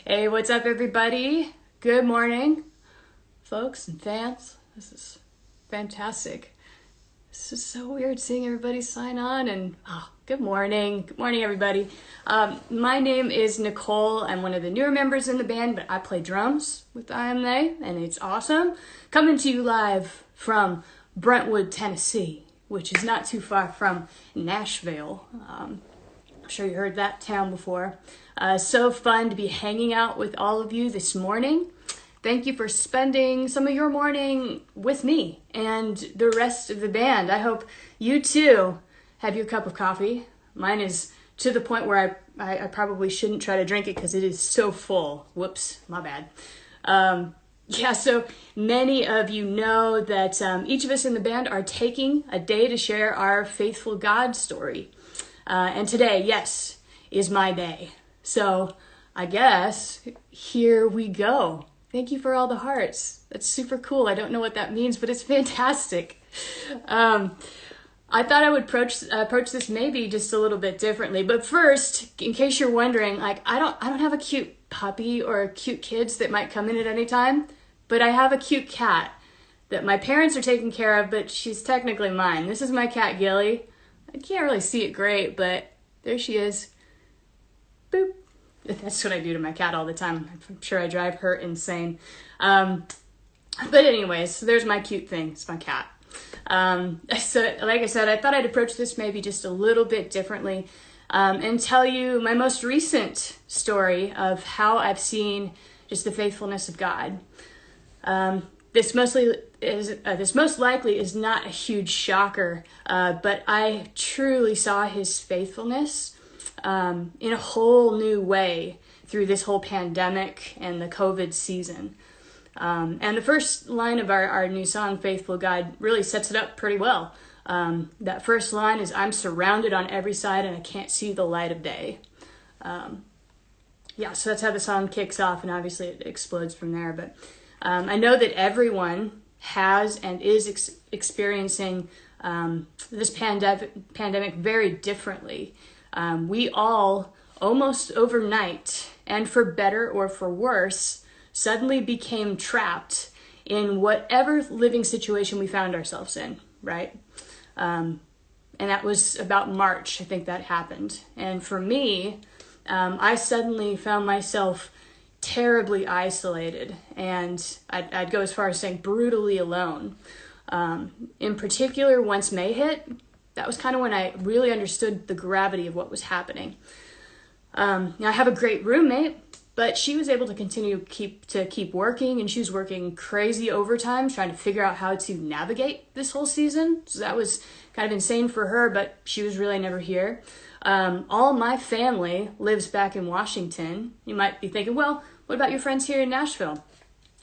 Hey, what's up, everybody? Good morning, folks and fans. This is fantastic. This is so weird seeing everybody sign on and good morning. Good morning, everybody. My name is Nicole. I'm one of the newer members in the band, but I play drums with I Am They, and it's awesome. Coming to you live from Brentwood, Tennessee, which is not too far from Nashville. I'm sure you heard that town before. So fun to be hanging out with all of you this morning. Thank you for spending some of your morning with me and the rest of the band. I hope you too have your cup of coffee. Mine is to the point where I probably shouldn't try to drink it because it is so full. Whoops, my bad. So many of you know that each of us in the band are taking a day to share our faithful God story. And today, yes, is my day. So I guess here we go. Thank you for all the hearts. That's super cool. I don't know what that means, but it's fantastic. I thought I would approach this maybe just a little bit differently. But first, in case you're wondering, I don't have a cute puppy or cute kids that might come in at any time, but I have a cute cat that my parents are taking care of, but she's technically mine. This is my cat, Gilly. I can't really see it great, but there she is. Boop. That's what I do to my cat all the time. I'm sure I drive her insane. But anyways, so there's my cute thing. It's my cat. So like I said, I thought I'd approach this maybe just a little bit differently and tell you my most recent story of how I've seen just the faithfulness of God. This most likely is not a huge shocker, but I truly saw his faithfulness in a whole new way through this whole pandemic and the COVID season. And the first line of our new song, Faithful God, really sets it up pretty well. That first line is, I'm surrounded on every side and I can't see the light of day. So that's how the song kicks off, and obviously it explodes from there. But I know that everyone has and is experiencing this pandemic very differently. We all, almost overnight, and for better or for worse, suddenly became trapped in whatever living situation we found ourselves in, right? And that was about March, I think that happened. And for me, I suddenly found myself terribly isolated, and I'd go as far as saying brutally alone. In particular, once May hit, that was kind of when I really understood the gravity of what was happening. Now I have a great roommate, but she was able to continue to keep working, and she was working crazy overtime trying to figure out how to navigate this whole season. So that was kind of insane for her, but she was really never here. All my family lives back in Washington. You might be thinking, well, what about your friends here in Nashville?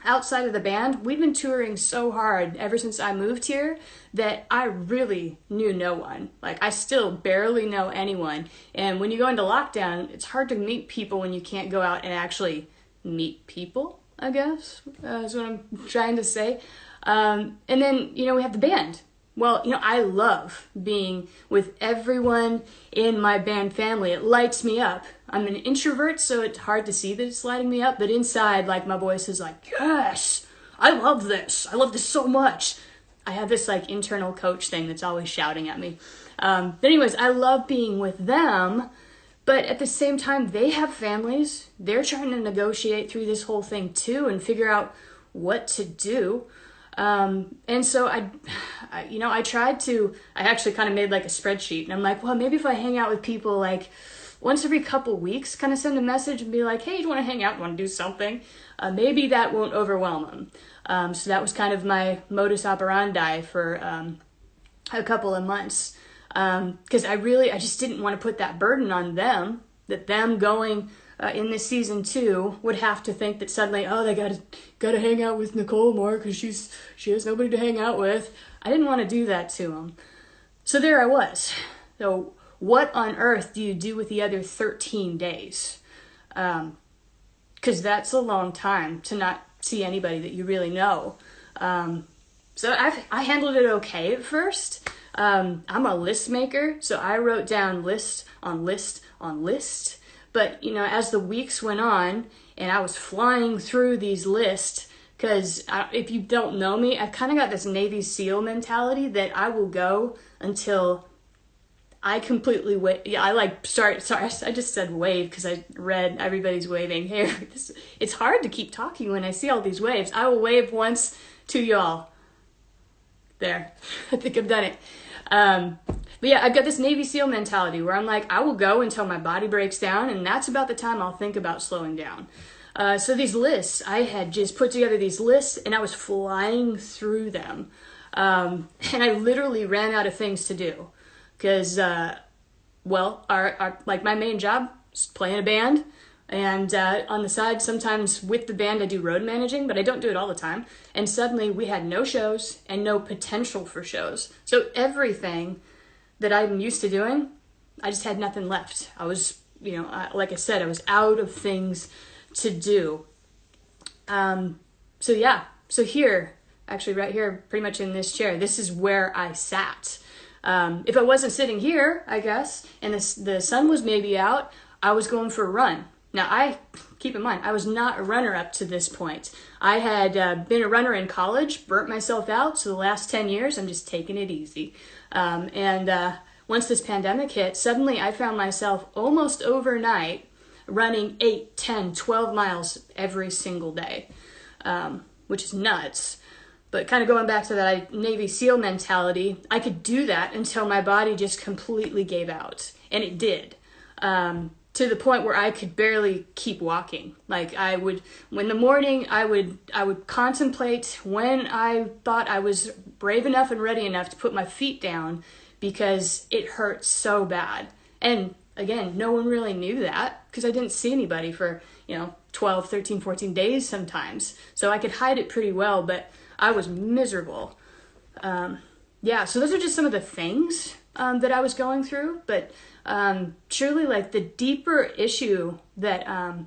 Outside of the band, we've been touring so hard ever since I moved here that I really knew no one. I still barely know anyone. And when you go into lockdown, it's hard to meet people when you can't go out and actually meet people, I guess, is what I'm trying to say. And then, we have the band. Well, I love being with everyone in my band family. It lights me up. I'm an introvert, so it's hard to see that it's lighting me up. But inside, my voice is yes, I love this. I love this so much. I have this internal coach thing that's always shouting at me. But anyways, I love being with them. But at the same time, they have families. They're trying to negotiate through this whole thing too and figure out what to do. And so I actually kind of made a spreadsheet, and I'm well, maybe if I hang out with people once every couple weeks, kind of send a message and be hey, do you want to hang out? Want to do something? Maybe that won't overwhelm them. So that was kind of my modus operandi for, a couple of months. Cause I just didn't want to put that burden on them, that them going in this season 2 would have to think that suddenly, they gotta hang out with Nicole more because she has nobody to hang out with. I didn't want to do that to them. So there I was. So what on earth do you do with the other 13 days? Because that's a long time to not see anybody that you really know. So I handled it okay at first. I'm a list maker, so I wrote down list on list on list. But, as the weeks went on and I was flying through these lists, because if you don't know me, I've kind of got this Navy SEAL mentality that I will go until I completely sorry, I just said wave because I read everybody's waving. Hey, it's hard to keep talking when I see all these waves. I will wave once to y'all. There, I think I've done it. But yeah, I've got this Navy SEAL mentality where I'm like, I will go until my body breaks down, and that's about the time I'll think about slowing down. So these lists, I had just put together these lists, and I was flying through them. And I literally ran out of things to do. Because, my main job is playing a band, and on the side, sometimes with the band, I do road managing, but I don't do it all the time. And suddenly, we had no shows and no potential for shows. So everything that I'm used to doing, I just had nothing left. I was, like I said, I was out of things to do. So here, actually right here, pretty much in this chair, this is where I sat. If I wasn't sitting here, I guess, and the sun was maybe out, I was going for a run. Now, keep in mind, I was not a runner up to this point. I had been a runner in college, burnt myself out, so the last 10 years, I'm just taking it easy. Once this pandemic hit, suddenly I found myself almost overnight running 8, 10, 12 miles every single day, which is nuts. But kind of going back to that Navy SEAL mentality, I could do that until my body just completely gave out. And it did. To the point where I could barely keep walking. Like in the morning, I would contemplate when I thought I was brave enough and ready enough to put my feet down because it hurt so bad. And again, no one really knew that because I didn't see anybody for, 12, 13, 14 days sometimes. So I could hide it pretty well, but I was miserable. So those are just some of the things that I was going through. But truly, like, the deeper issue that I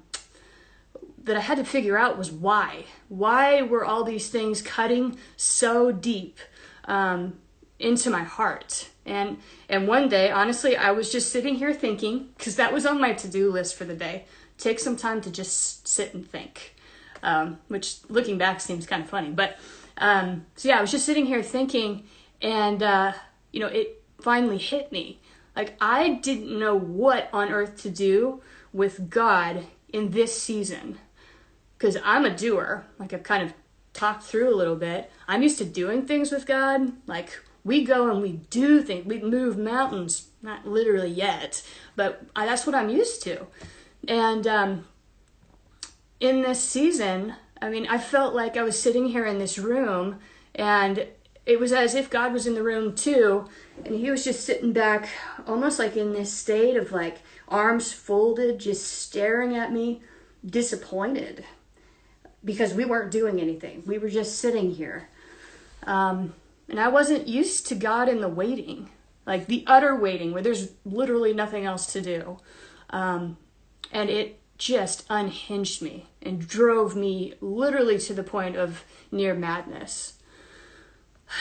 had to figure out was why. Why were all these things cutting so deep into my heart? And one day, honestly, I was just sitting here thinking, because that was on my to-do list for the day. Take some time to just sit and think, which looking back seems kind of funny. But I was just sitting here thinking, and it finally hit me. Like, I didn't know what on earth to do with God in this season, because I'm a doer. Like, I've kind of talked through a little bit. I'm used to doing things with God. Like, we go and we do things. We move mountains. Not literally yet, but that's what I'm used to. And in this season, I felt like I was sitting here in this room, and it was as if God was in the room too, and he was just sitting back, almost like in this state of like arms folded, just staring at me, disappointed, because we weren't doing anything. We were just sitting here. And I wasn't used to God in the waiting, like the utter waiting where there's literally nothing else to do. And it just unhinged me and drove me literally to the point of near madness.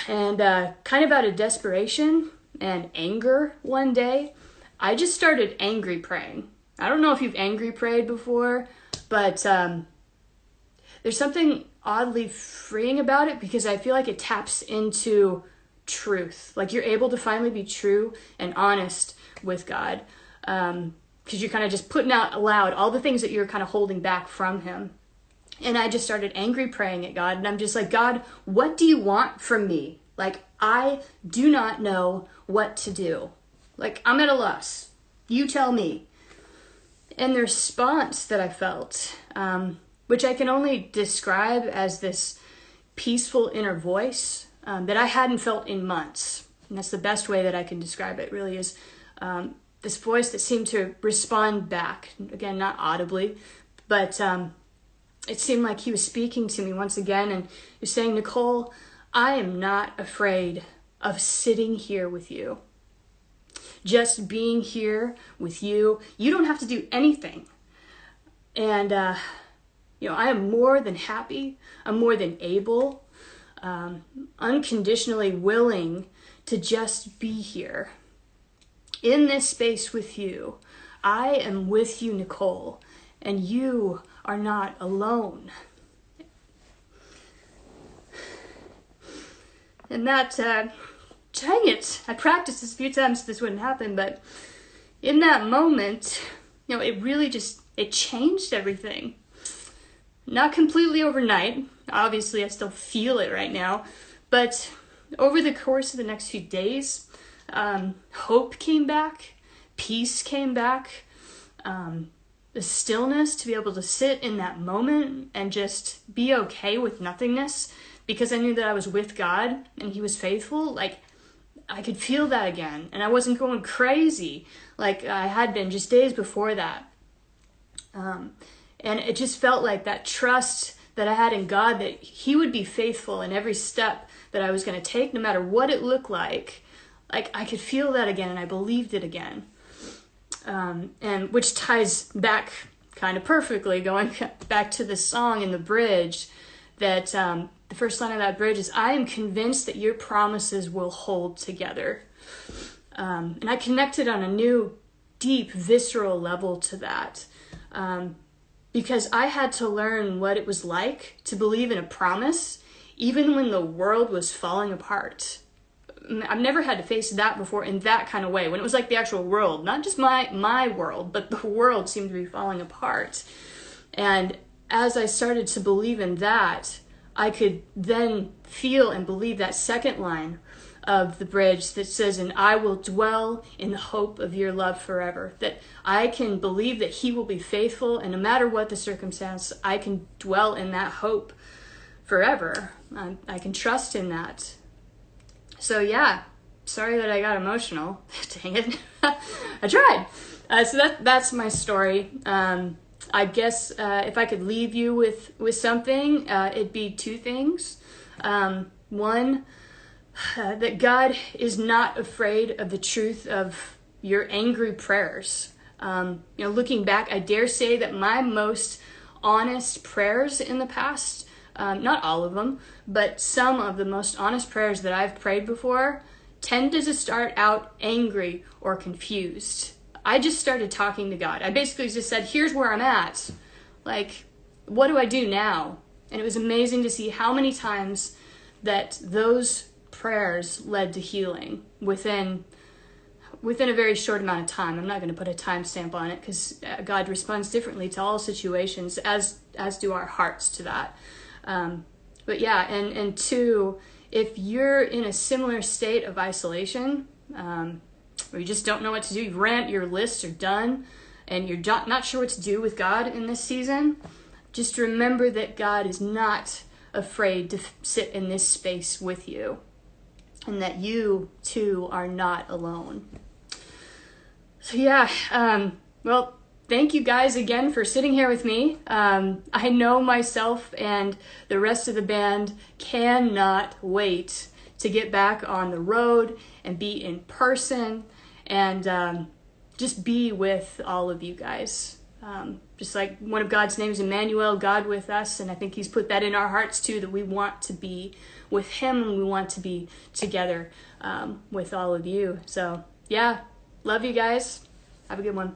And kind of out of desperation and anger one day, I just started angry praying. I don't know if you've angry prayed before, but there's something oddly freeing about it because I feel like it taps into truth. Like, you're able to finally be true and honest with God. Because you're kind of just putting out aloud all the things that you're kind of holding back from him. And I just started angry praying at God. And I'm just like, God, what do you want from me? Like, I do not know what to do. Like, I'm at a loss. You tell me. And the response that I felt, which I can only describe as this peaceful inner voice that I hadn't felt in months. And that's the best way that I can describe it, really, is this voice that seemed to respond back. Again, not audibly, but it seemed like he was speaking to me once again, and he was saying, Nicole, I am not afraid of sitting here with you. Just being here with you. You don't have to do anything. And, I am more than happy. I'm more than able, unconditionally willing to just be here in this space with you. I am with you, Nicole, and you are not alone. And that, dang it, I practiced this a few times this wouldn't happen, but in that moment, it really it changed everything. Not completely overnight. Obviously, I still feel it right now. But over the course of the next few days, hope came back, peace came back, the stillness to be able to sit in that moment and just be okay with nothingness because I knew that I was with God and He was faithful. Like, I could feel that again, and I wasn't going crazy like I had been just days before that. And it just felt like that trust that I had in God, that He would be faithful in every step that I was going to take, no matter what it looked like. Like, I could feel that again, and I believed it again. And which ties back kind of perfectly, going back to the song in the bridge, that the first line of that bridge is, I am convinced that your promises will hold together. And I connected on a new, deep, visceral level to that. Because I had to learn what it was like to believe in a promise, even when the world was falling apart. I've never had to face that before in that kind of way, when it was like the actual world, not just my world, but the world seemed to be falling apart. And as I started to believe in that, I could then feel and believe that second line of the bridge that says, and I will dwell in the hope of your love forever. That I can believe that He will be faithful, and no matter what the circumstance, I can dwell in that hope forever. I can trust in that. So yeah, sorry that I got emotional. Dang it. I tried. So that's my story. I guess if I could leave you with something, it'd be two things. One, that God is not afraid of the truth of your angry prayers. Looking back, I dare say that my most honest prayers in the past, not all of them, but some of the most honest prayers that I've prayed before tended to start out angry or confused. I just started talking to God. I basically just said, here's where I'm at. Like, what do I do now? And it was amazing to see how many times that those prayers led to healing within a very short amount of time. I'm not going to put a timestamp on it because God responds differently to all situations, as do our hearts to that. But yeah, and two, if you're in a similar state of isolation, or you just don't know what to do, your lists are done, and you're not sure what to do with God in this season, just remember that God is not afraid to sit in this space with you, and that you too are not alone. So yeah, well, thank you guys again for sitting here with me. I know myself and the rest of the band cannot wait to get back on the road and be in person and just be with all of you guys. Just like one of God's names, Emmanuel, God with us, and I think He's put that in our hearts too, that we want to be with Him and we want to be together with all of you. So yeah, love you guys. Have a good one.